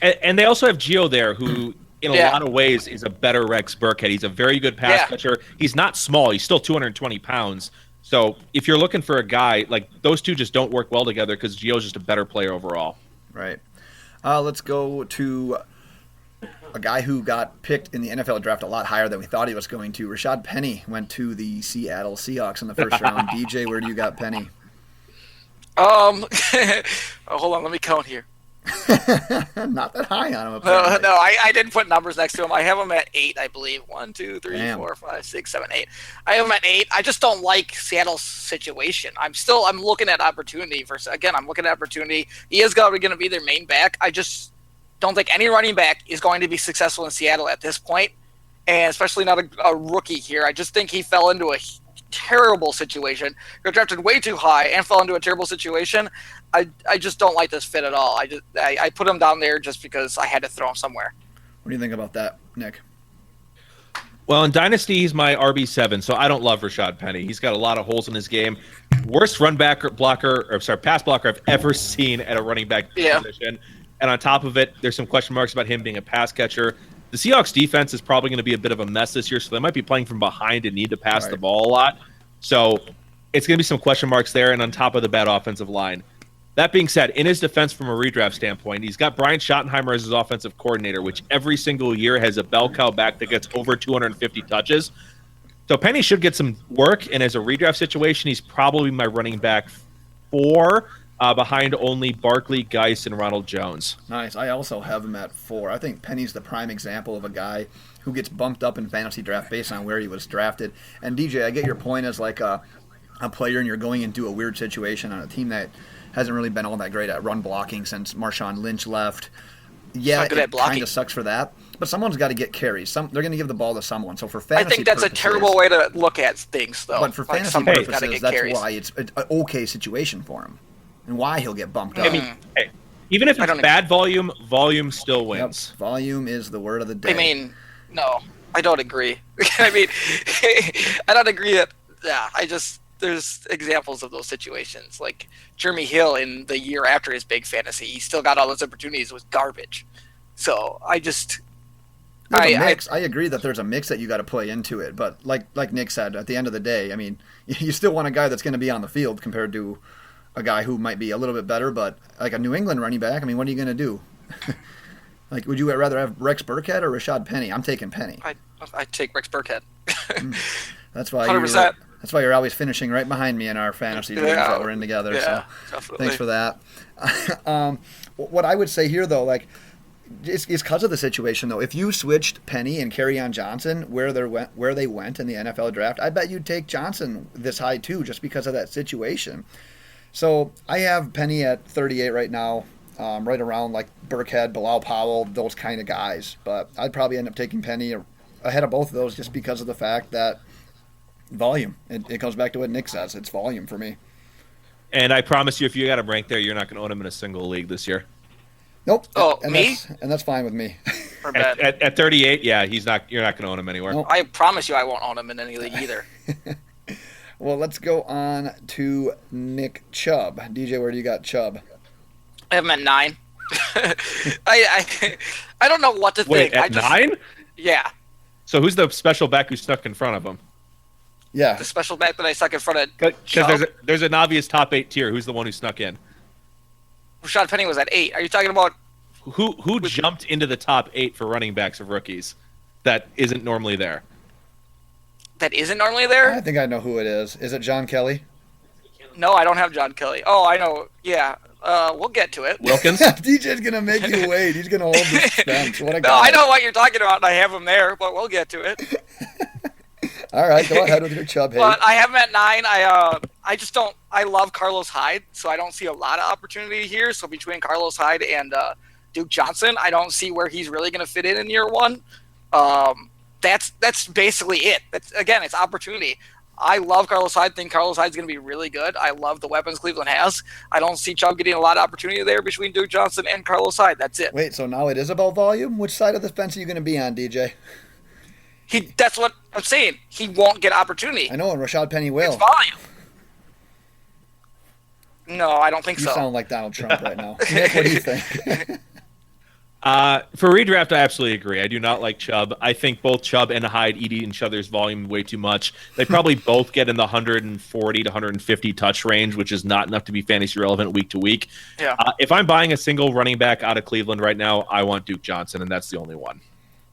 And they also have Gio there, who in a lot of ways is a better Rex Burkhead. He's a very good pass catcher. He's not small. He's still 220 pounds. So if you're looking for a guy, like those two just don't work well together because Gio's just a better player overall.
Right. Let's go to a guy who got picked in the NFL draft a lot higher than we thought he was going to. Rashad Penny went to the Seattle Seahawks in the first round. DJ, where do you got Penny?
Hold on, let me count here.
Not that high on him, apparently.
No, I didn't put numbers next to him. I have him at 8, I believe. 1, 2, 3, 4, 5, 6, 7, 8. I have him at 8. I just don't like Seattle's situation. I'm looking at opportunity. I'm looking at opportunity. He is going to be their main back. I just don't think any running back is going to be successful in Seattle at this point, and especially not a rookie here. I just think he fell into a terrible situation. Got drafted way too high and fell into a terrible situation. I just don't like this fit at all. I put him down there just because I had to throw him somewhere.
What do you think about that, Nick?
Well, in Dynasty, he's my RB7, so I don't love Rashad Penny. He's got a lot of holes in his game. Worst pass blocker I've ever seen at a running back position. And on top of it, there's some question marks about him being a pass catcher. The Seahawks defense is probably going to be a bit of a mess this year, so they might be playing from behind and need to pass the ball a lot. So it's going to be some question marks there, and on top of the bad offensive line. That being said, in his defense from a redraft standpoint, he's got Brian Schottenheimer as his offensive coordinator, which every single year has a bell cow back that gets over 250 touches. So Penny should get some work, and as a redraft situation, he's probably my running back 4, behind only Barkley, Geis, and Ronald Jones.
Nice. I also have him at 4. I think Penny's the prime example of a guy who gets bumped up in fantasy draft based on where he was drafted. And DJ, I get your point as like a player and you're going into a weird situation on a team that hasn't really been all that great at run blocking since Marshawn Lynch left. Yeah, it kind of sucks for that. But someone's got to get carries. They're going to give the ball to someone. So for fantasy
I think that's
purposes,
a terrible way to look at things, though.
But for fantasy purposes, that's why it's an okay situation for him. And why he'll get bumped up.
I mean, even if it's bad volume, volume still wins.
Yep. Volume is the word of the day.
I mean, no, I don't agree. I mean, I don't agree that. Yeah, there's examples of those situations. Like Jeremy Hill in the year after his big fantasy, he still got all those opportunities with garbage. So I
agree that there's a mix that you got to play into it. But like Nick said, at the end of the day, I mean, you still want a guy that's going to be on the field compared to a guy who might be a little bit better, but like a New England running back, I mean, what are you going to do? Like, would you rather have Rex Burkhead or Rashad Penny? I'm taking Penny.
I take Rex Burkhead.
That's why
100%.
That's why you're always finishing right behind me in our fantasy leagues that we're in together.
Yeah,
so
definitely.
Thanks for that. What I would say here, though, like, it's because of the situation, though. If you switched Penny and Kerryon Johnson where they went in the NFL draft, I bet you'd take Johnson this high too, just because of that situation. So I have Penny at 38 right now, right around like Burkhead, Bilal Powell, those kind of guys. But I'd probably end up taking Penny ahead of both of those just because of the fact that volume. It goes back to what Nick says. It's volume for me.
And I promise you, if you got him ranked there, you're not going to own him in a single league this year.
Nope.
Oh,
and
me?
That's fine with me.
At 38, yeah, you're not going to own him anywhere.
Nope.
I promise you I won't own him in any league either.
Well, let's go on to Nick Chubb. DJ, where do you got Chubb?
I have him at 9. I don't know what to
Wait,
think.
at 9?
Yeah.
So who's the special back who stuck in front of him?
Yeah.
The special back that I stuck in front of
Because there's an obvious top 8 tier. Who's the one who snuck in?
Rashad Penny was at 8. Are you talking about
Who jumped into the top 8 for running backs of rookies that isn't normally there?
that isn't normally there?
I think I know who it is. Is it John Kelly?
No, I don't have John Kelly. Oh, I know. Yeah. We'll get to it.
Wilkins?
DJ's going to make you wait. He's going to hold the suspense. What a guy.
No, I know what you're talking about, and I have him there, but we'll get to it.
All right, go ahead with your Chubb hate.
But I have him at 9. I just don't. I love Carlos Hyde, so I don't see a lot of opportunity here. So between Carlos Hyde and Duke Johnson, I don't see where he's really going to fit in year one. That's basically it. Again, it's opportunity. I love Carlos Hyde. Think Carlos Hyde's going to be really good. I love the weapons Cleveland has. I don't see Chubb getting a lot of opportunity there between Duke Johnson and Carlos Hyde. That's it.
Wait, so now it is about volume? Which side of the fence are you going to be on, DJ?
That's what I'm saying. He won't get opportunity.
I know, and Rashad Penny will.
It's volume. No, I don't think
You
so.
sound like Donald Trump right now. Nick, what do you think?
For redraft, I absolutely agree. I do not like Chubb. I think both Chubb and Hyde eat each other's volume way too much. They probably both get in the 140 to 150 touch range, which is not enough to be fantasy relevant week to week.
Yeah.
If I'm buying a single running back out of Cleveland right now, I want Duke Johnson, and that's the only one.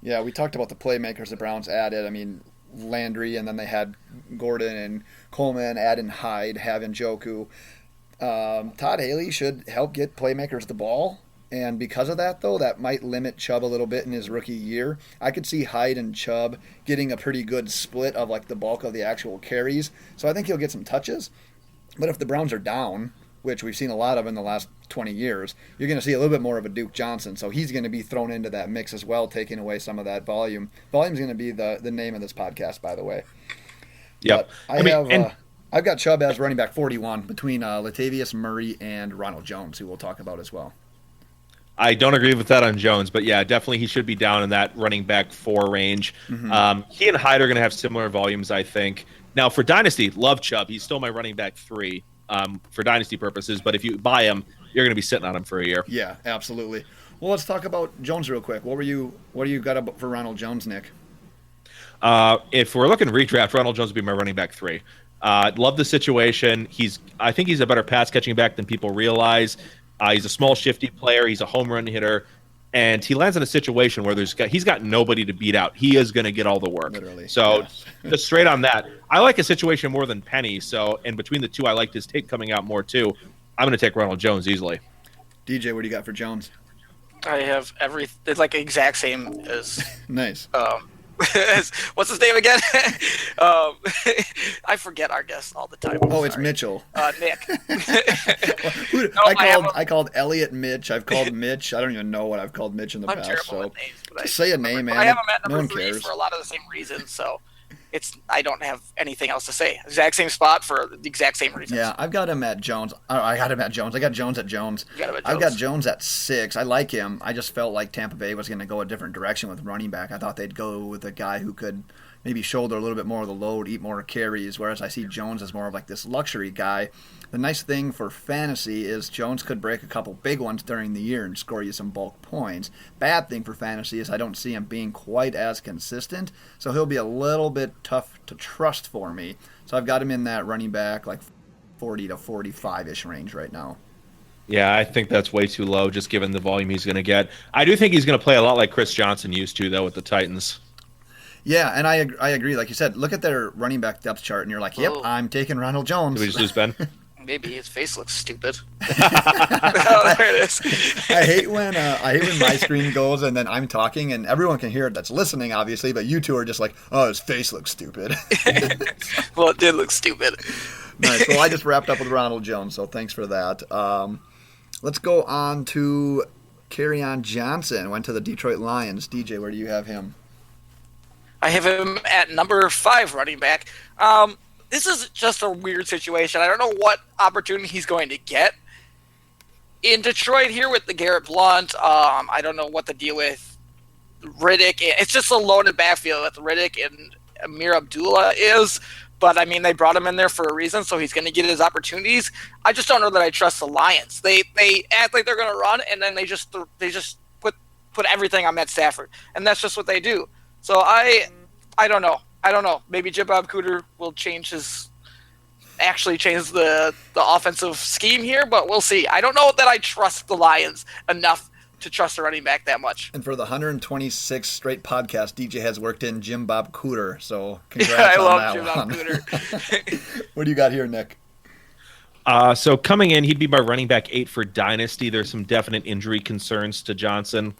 Yeah, we talked about the playmakers the Browns added. I mean, Landry, and then they had Gordon and Coleman, add in Hyde, have Njoku. Todd Haley should help get playmakers the ball. And because of that, though, that might limit Chubb a little bit in his rookie year. I could see Hyde and Chubb getting a pretty good split of like the bulk of the actual carries. So I think he'll get some touches. But if the Browns are down, which we've seen a lot of in the last 20 years, you're going to see a little bit more of a Duke Johnson. So he's going to be thrown into that mix as well, taking away some of that volume. Volume's going to be the name of this podcast, by the way.
Yep.
I've got Chubb as running back 41 between Latavius Murray and Ronald Jones, who we'll talk about as well.
I don't agree with that on Jones, but yeah, definitely he should be down in that running back 4 range. Mm-hmm. He and Hyde are going to have similar volumes, I think. Now, for Dynasty, love Chubb. He's still my running back 3 for Dynasty purposes, but if you buy him, you're going to be sitting on him for a year.
Yeah, absolutely. Well, let's talk about Jones real quick. What do you got for Ronald Jones, Nick?
If we're looking redraft, Ronald Jones would be my running back 3. Love the situation. I think he's a better pass catching back than people realize. He's a small, shifty player. He's a home run hitter. And he lands in a situation where he's got nobody to beat out. He is going to get all the work.
Literally.
So
yes.
Just straight on that. I like a situation more than Penny. So, and between the two, I liked his take coming out more too. I'm going to take Ronald Jones easily.
DJ, what do you got for Jones?
I have it's like exact same as
Nice.
What's his name again? I forget our guests all the time.
Oh, it's Mitchell.
Nick.
I called Elliot Mitch. I've called Mitch. I don't even know what I've called Mitch in the
I'm
past.
terrible
So
with names, but
just say a name, man.
I have him at
No
number
one
3
cares.
for a lot of the same reasons. So I don't have anything else to say. Exact same spot for the exact same reasons.
Yeah, I've got him at Jones. I got him at Jones. I got Jones at Jones.
You got him at
I've got
Jones.
Jones at 6. I like him. I just felt like Tampa Bay was going to go a different direction with running back. I thought they'd go with a guy who could maybe shoulder a little bit more of the load, eat more carries, whereas I see Jones as more of like this luxury guy. The nice thing for fantasy is Jones could break a couple big ones during the year and score you some bulk points. Bad thing for fantasy is I don't see him being quite as consistent, so he'll be a little bit tough to trust for me. So I've got him in that running back like 40 to 45-ish range right now.
Yeah, I think that's way too low just given the volume he's going to get. I do think he's going to play a lot like Chris Johnson used to, though, with the Titans.
Yeah, and I agree. Like you said, look at their running back depth chart, and you're like, yep, I'm taking Ronald Jones.
Did we just lose Ben?
Maybe his face looks stupid. Oh, there it is.
I hate when my screen goes and then I'm talking and everyone can hear it that's listening, obviously, but you two are just like, oh, his face looks stupid.
Well, it did look stupid.
Nice. Well, I just wrapped up with Ronald Jones, so thanks for that. Let's go on to Kerryon Johnson. Went to the Detroit Lions. DJ, where do you have him?
I have him at number 5 running back. This is just a weird situation. I don't know what opportunity he's going to get in Detroit here with the Garrett Blount. I don't know what the deal with Riddick. It's just a loaded backfield with Riddick and Amir Abdullah is. But, I mean, they brought him in there for a reason, so he's going to get his opportunities. I just don't know that I trust the Lions. They act like they're going to run, and then they just put everything on Matt Stafford. And that's just what they do. So I don't know. Maybe Jim Bob Cooter will change the offensive scheme here, but we'll see. I don't know that I trust the Lions enough to trust a running back that much.
And for the 126th straight podcast, DJ has worked in Jim Bob Cooter, so congrats on that. I love Jim Bob Cooter. What do you got here, Nick?
So coming in, he'd be my running back 8 for Dynasty. There's some definite injury concerns to Johnson.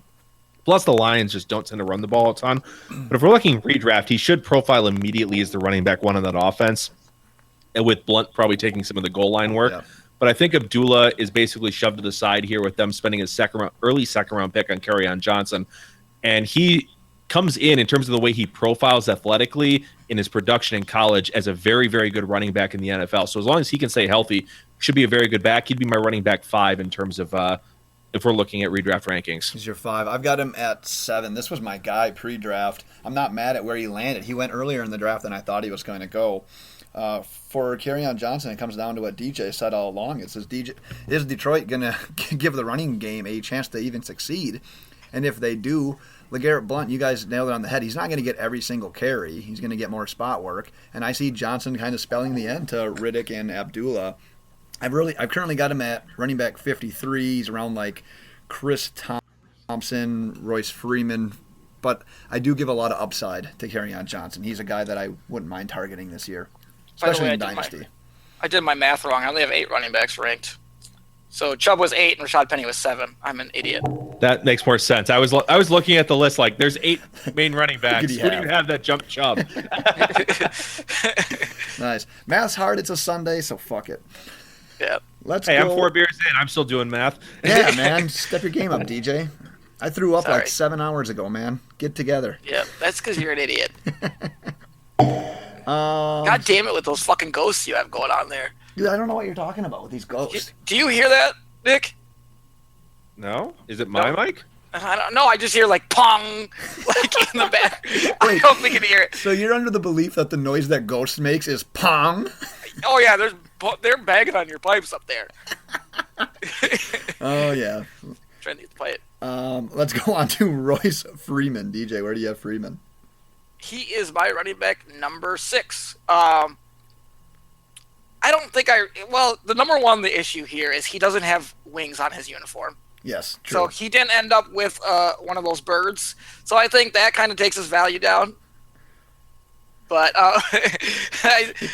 Plus, the Lions just don't tend to run the ball a ton. But if we're looking redraft, he should profile immediately as the running back 1 on that offense, and with Blunt probably taking some of the goal line work. Yeah. But I think Abdullah is basically shoved to the side here with them spending his early second-round pick on Kerryon Johnson. And he comes in terms of the way he profiles athletically in his production in college as a very, very good running back in the NFL. So as long as he can stay healthy, should be a very good back. He'd be my running back 5 in terms of if we're looking at redraft rankings.
He's your 5. I've got him at 7. This was my guy pre-draft. I'm not mad at where he landed. He went earlier in the draft than I thought he was going to go. For Kerryon Johnson, it comes down to what DJ said all along. It says, is Detroit going to give the running game a chance to even succeed? And if they do, LeGarrette Blount, you guys nailed it on the head. He's not going to get every single carry. He's going to get more spot work. And I see Johnson kind of spelling the end to Riddick and Abdullah. I've currently got him at running back 53. He's around like Chris Thompson, Royce Freeman. But I do give a lot of upside to Kerryon Johnson. He's a guy that I wouldn't mind targeting this year, especially in Dynasty.
I did my math wrong. I only have 8 running backs ranked. So Chubb was 8 and Rashad Penny was 7. I'm an idiot.
That makes more sense. I was looking at the list like there's 8 main running backs. Who do you have that jump Chubb?
Nice. Math's hard. It's a Sunday, so fuck it.
Yeah.
Let's go.
I'm 4 beers in. I'm still doing math.
Yeah, man. Step your game up, DJ. I threw up like 7 hours ago, man. Get together.
Yeah, that's because you're an idiot. God damn it with those fucking ghosts you have going on there.
Dude, I don't know what you're talking about with these ghosts.
Do you hear that, Nick?
No? Is it my mic?
I don't know. I just hear like pong, like in the back. I don't think you can hear it.
So you're under the belief that the noise that Ghost makes is pong?
Oh yeah, they're banging on your pipes up there.
Oh yeah.
Trying to play it.
Let's go on to Royce Freeman. DJ, where do you have Freeman?
He is my running back number 6. I don't think the number one, the issue here is he doesn't have wings on his uniform.
Yes, true.
So he didn't end up with one of those birds. So I think that kind of takes his value down. But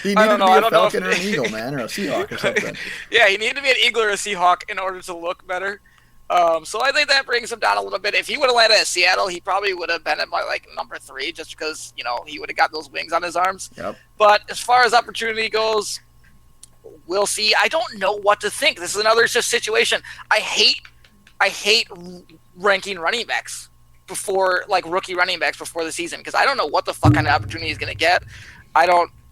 he needed to be a falcon or an eagle, man, or a Seahawk or something.
Yeah, he needed to be an eagle or a Seahawk in order to look better. So I think that brings him down a little bit. If he would have landed at Seattle, he probably would have been at my number 3, just because he would have got those wings on his arms.
Yep.
But as far as opportunity goes, we'll see. I don't know what to think. This is another just situation. I hate ranking running backs before rookie running backs before the season, because I don't know what the fuck kind of opportunity he's going to get. I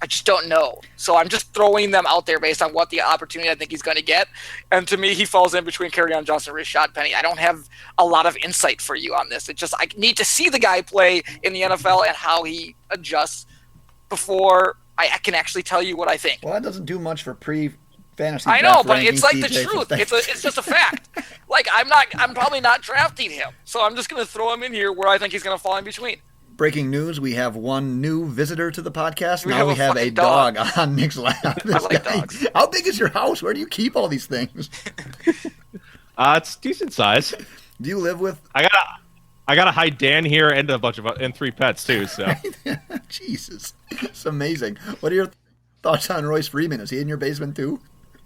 just don't know. So I'm just throwing them out there based on what the opportunity I think he's going to get. And to me, he falls in between Kerryon Johnson and Rashad Penny. I don't have a lot of insight for you on this. I need to see the guy play in the NFL and how he before I can actually tell you what I think.
Well, that doesn't do much for pre-fantasy.
I know, but it's like the truth. It's just a fact. I'm probably not drafting him. So I'm just going to throw him in here where I think he's going to fall in between.
Breaking news, we have one new visitor to the podcast. Now we have a dog on Nick's lap.
I like dogs.
How big is your house? Where do you keep all these things?
It's decent size.
Do you live with...
I gotta hide Dan here and a bunch of 3 pets too, so.
Jesus. It's amazing. What are your thoughts on Royce Freeman? Is he in your basement too?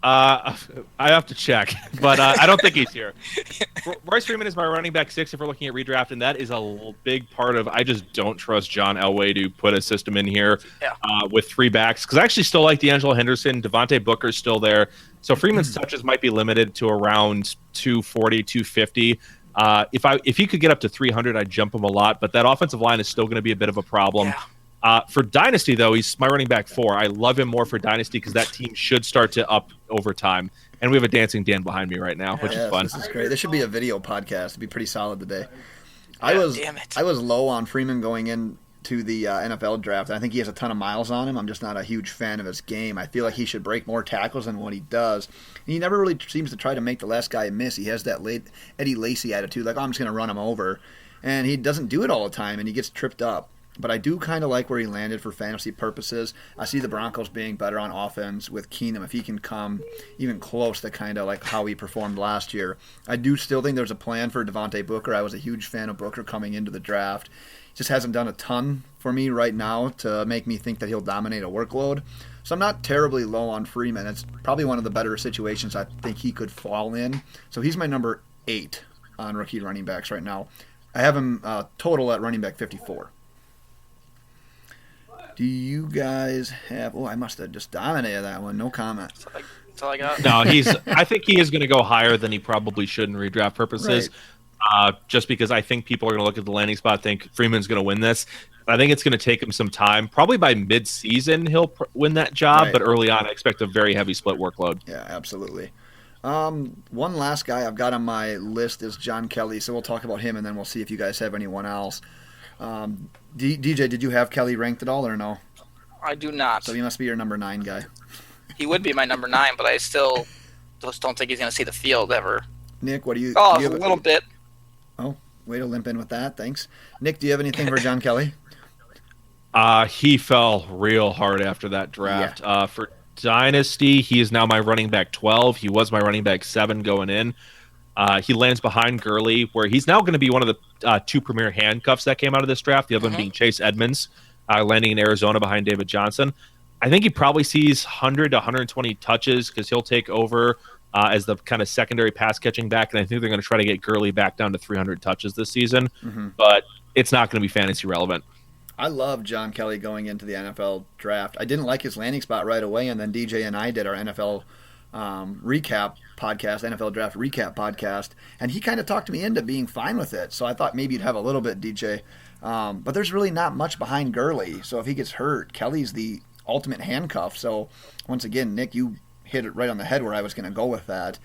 I have to check, but I don't think he's here. Royce Freeman is my running back 6 if we're looking at redraft, and that is a big part of. I just don't trust John Elway to put a system in here with 3 backs, because I actually still like D'Angelo Henderson. Devontae Booker's still there, so Freeman's touches might be limited to around 240, 250. If he could get up to 300, I'd jump him a lot, but that offensive line is still going to be a bit of a problem. Yeah. For Dynasty, though, he's my running back 4. I love him more for Dynasty because that team should start to up over time. And we have a dancing Dan behind me right now, which is fun.
This is great. This should be a video podcast. It'd be pretty solid today. I was low on Freeman going into to the NFL draft. I think he has a ton of miles on him. I'm just not a huge fan of his game. I feel like he should break more tackles than what he does. And he never really seems to try to make the last guy miss. He has that Eddie Lacy attitude, like, oh, I'm just going to run him over. And he doesn't do it all the time, and he gets tripped up. But I do kind of like where he landed for fantasy purposes. I see the Broncos being better on offense with Keenum if he can come even close to kind of like how he performed last year. I do still think there's a plan for Devontae Booker. I was a huge fan of Booker coming into the draft. He just hasn't done a ton for me right now to make me think that he'll dominate a workload. So I'm not terribly low on Freeman. It's probably one of the better situations I think he could fall in. So he's my number 8 on rookie running backs right now. I have him total at running back 54. Do you guys have... Oh, I must have just dominated that one. No comment.
That's all I got.
No, I think he is going to go higher than he probably should in redraft purposes. Right. Just because I think people are going to look at the landing spot, think Freeman's going to win this. I think it's going to take him some time. Probably by mid-season he'll win that job, right. But early on I expect a very heavy split workload.
Yeah, absolutely. One last guy I've got on my list is John Kelly, so we'll talk about him and then we'll see if you guys have anyone else. DJ, did you have Kelly ranked at all or no?
I do not.
So he must be your number 9 guy.
He would be my number 9, but I still just don't think he's going to see the field ever.
Nick, what do you...
Oh,
do you
a little bit.
Oh, way to limp in with that. Thanks. Nick, do you have anything for John Kelly?
He fell real hard after that draft. Yeah. For Dynasty, he is now my running back 12. He was my running back 7 going in. He lands behind Gurley, where he's now going to be one of the 2 premier handcuffs that came out of this draft, the other one being Chase Edmonds, landing in Arizona behind David Johnson. I think he probably sees 100 to 120 touches because he'll take over as the kind of secondary pass-catching back, and I think they're going to try to get Gurley back down to 300 touches this season, but it's not going to be fantasy relevant.
I love John Kelly going into the NFL draft. I didn't like his landing spot right away, and then DJ and I did our NFL recap podcast, NFL draft recap podcast, and he kind of talked me into being fine with it. So I thought maybe you'd have a little bit, DJ. But there's really not much behind Gurley. So if he gets hurt, Kelly's the ultimate handcuff. So once again, Nick, you hit it right on the head where I was going to go with that.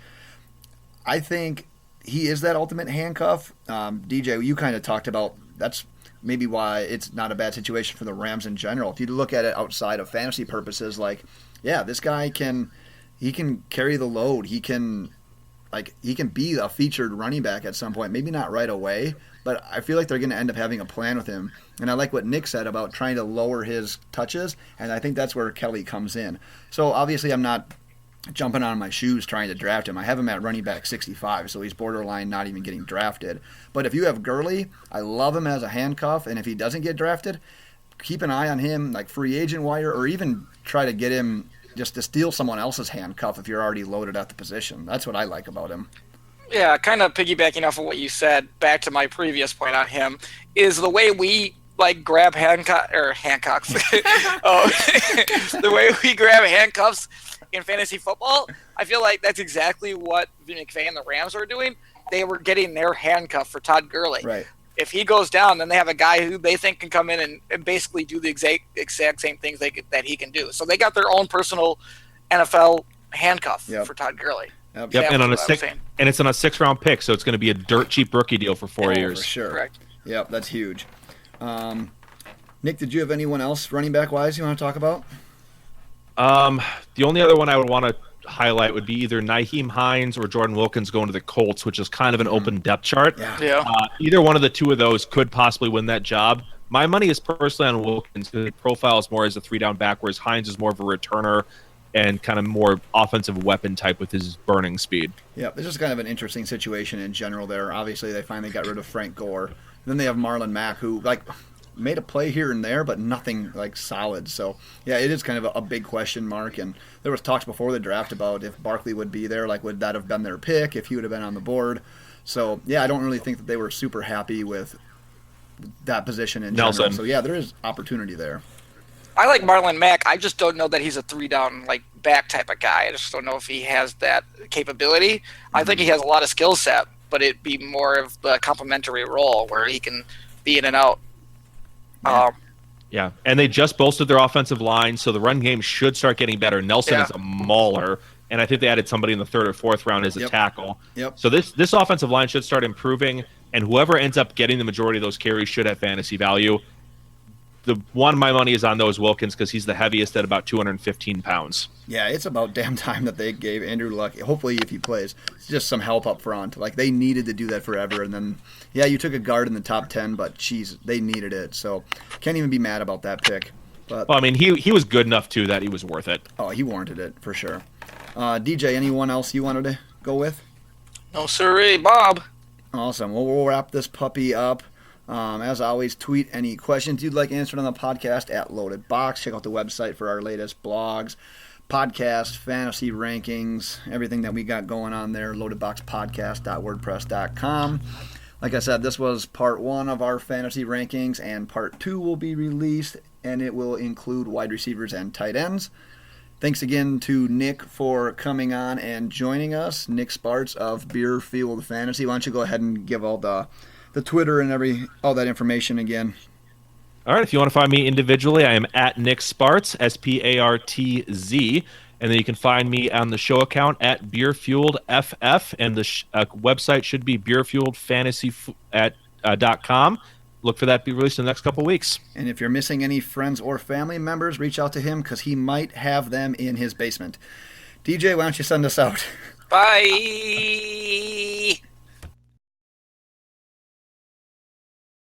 I think he is that ultimate handcuff. DJ, you kind of talked about that's maybe why it's not a bad situation for the Rams in general. If you look at it outside of fantasy purposes, like, yeah, this guy can carry the load. He can be a featured running back at some point. Maybe not right away, but I feel like they're going to end up having a plan with him. And I like what Nick said about trying to lower his touches, and I think that's where Kelly comes in. So obviously I'm not jumping on my shoes trying to draft him. I have him at running back 65, so he's borderline not even getting drafted. But if you have Gurley, I love him as a handcuff, and if he doesn't get drafted, keep an eye on him, like free agent wire, or even try to get him just to steal someone else's handcuff if you're already loaded at the position. That's what I like about him.
Yeah, kind of piggybacking off of what you said, back to my previous point on him, is the way we grab handcuffs. The way we grab handcuffs in fantasy football, I feel like that's exactly what Vin McVay and the Rams are doing. They were getting their handcuff for Todd Gurley.
Right.
If he goes down, then they have a guy who they think can come in and basically do the exact same things that he can do. So they got their own personal NFL handcuff for Todd Gurley.
Yep. And it's on a 6-round pick, so it's going to be a dirt cheap rookie deal for 4 years.
For sure.
Correct.
Yep, that's huge. Nick, did you have anyone else running back wise you want to talk about?
The only other one I would want to highlight would be either Nyheim Hines or Jordan Wilkins going to the Colts, which is kind of an open depth chart.
Yeah.
Either one of the two of those could possibly win that job. My money is personally on Wilkins because he profiles more as a 3-down back, whereas Hines is more of a returner and kind of more offensive weapon type with his burning speed.
Yeah, this is kind of an interesting situation in general there. Obviously, they finally got rid of Frank Gore. And then they have Marlon Mack, who made a play here and there, but nothing solid. So, yeah, it is kind of a big question mark. And there was talks before the draft about if Barkley would be there, would that have been their pick if he would have been on the board? So, yeah, I don't really think that they were super happy with that position in general. So, yeah, there is opportunity there.
I like Marlon Mack. I just don't know that he's a 3-down back type of guy. I just don't know if he has that capability. Mm-hmm. I think he has a lot of skill set, but it'd be more of the complementary role where he can be in and out.
Yeah, and they just bolstered their offensive line, so the run game should start getting better. Nelson is a mauler, and I think they added somebody in the 3rd or 4th round as a tackle.
Yep.
So this offensive line should start improving, and whoever ends up getting the majority of those carries should have fantasy value. my money is on those Wilkins because he's the heaviest at about 215 pounds.
Yeah, it's about damn time that they gave Andrew Luck, hopefully if he plays, just some help up front. Like, they needed to do that forever. And then, yeah, you took a guard in the top 10, but, geez, they needed it. So, can't even be mad about that pick. But,
well, I mean, he was good enough, too, that he was worth it.
Oh, he warranted it, for sure. DJ, anyone else you wanted to go with?
No, sirree, Bob.
Awesome. Well, we'll wrap this puppy up. As always, tweet any questions you'd like answered on the podcast at Loaded Box. Check out the website for our latest blogs, podcasts, fantasy rankings, everything that we got going on there, loadedboxpodcast.wordpress.com. Like I said, this was part 1 of our fantasy rankings, and part 2 will be released, and it will include wide receivers and tight ends. Thanks again to Nick for coming on and joining us. Nick Spartz of Beerfield Fantasy. Why don't you go ahead and give all the Twitter and all that information again.
All right, if you want to find me individually, I am at Nick Spartz, SPARTZ, and then you can find me on the show account at BeerFueledFF, and the website should be beerfueledfantasy.com. Look for that to be released in the next couple of weeks.
And if you're missing any friends or family members, reach out to him because he might have them in his basement. DJ, why don't you send us out?
Bye.